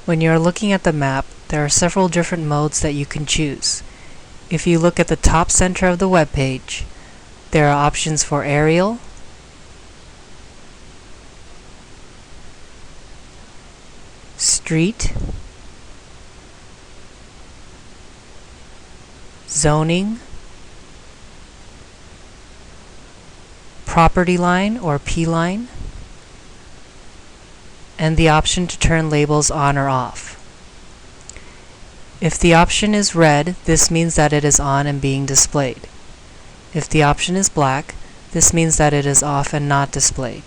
When you are looking at the map, there are several different modes that you can choose. If you look at the top center of the web page, there are options for aerial, street, zoning, property line or P-line, and the option to turn labels on or off. If the option is red, this means that it is on and being displayed. If the option is black, this means that it is off and not displayed.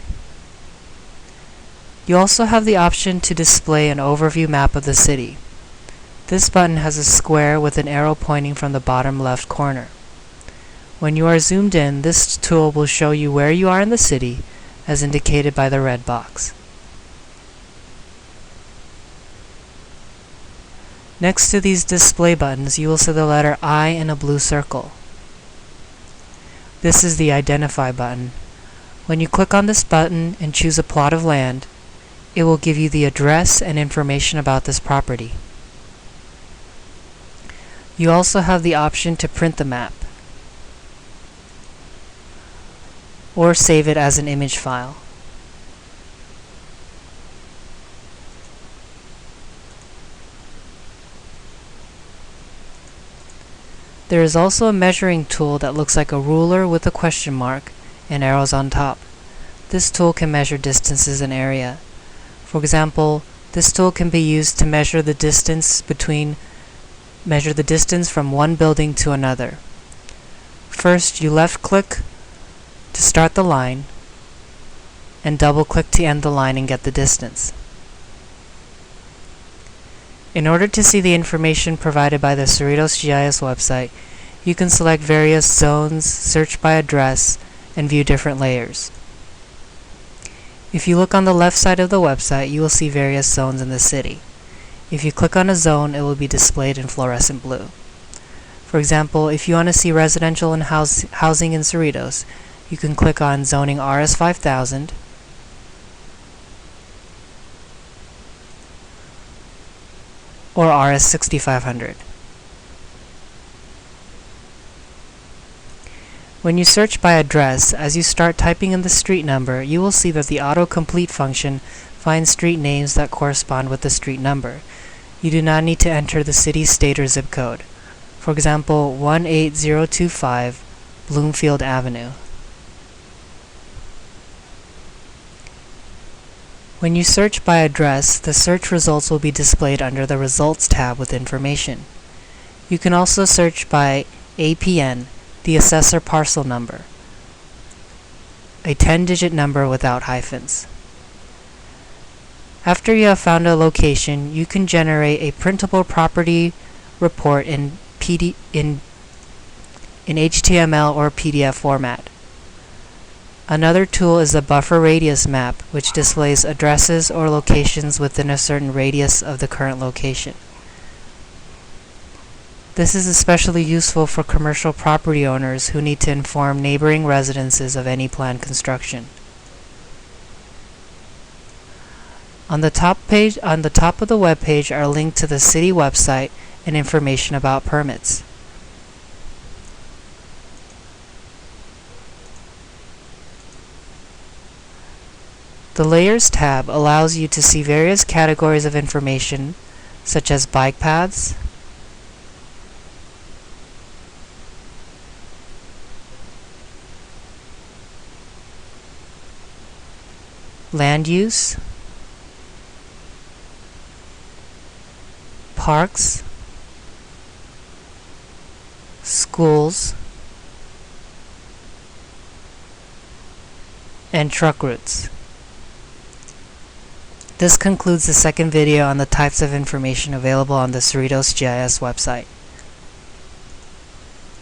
You also have the option to display an overview map of the city. This button has a square with an arrow pointing from the bottom left corner. When you are zoomed in, this tool will show you where you are in the city, as indicated by the red box. Next to these display buttons, you will see the letter I in a blue circle. This is the Identify button. When you click on this button and choose a plot of land, it will give you the address and information about this property. You also have the option to print the map or save it as an image file. There is also a measuring tool that looks like a ruler with a question mark and arrows on top. This tool can measure distances and area. For example, this tool can be used to measure the distance from one building to another. First, you left-click to start the line and double-click to end the line and get the distance. In order to see the information provided by the CerritosGIS website, you can select various zones, search by address, and view different layers. If you look on the left side of the website, you will see various zones in the city. If you click on a zone, it will be displayed in fluorescent blue. For example, if you want to see residential and housing in Cerritos, you can click on zoning RS 5000, or RS 6500. When you search by address, as you start typing in the street number, you will see that the autocomplete function finds street names that correspond with the street number. You do not need to enter the city, state, or zip code. For example, 18025 Bloomfield Avenue. When you search by address, the search results will be displayed under the Results tab with information. You can also search by APN, the assessor parcel number, a 10-digit number without hyphens. After you have found a location, you can generate a printable property report in HTML or PDF format. Another tool is the buffer radius map, which displays addresses or locations within a certain radius of the current location. This is especially useful for commercial property owners who need to inform neighboring residences of any planned construction. On the top of the web page are linked to the city website and information about permits. The Layers tab allows you to see various categories of information, such as bike paths, land use, parks, schools, and truck routes. This concludes the second video on the types of information available on the CerritosGIS website.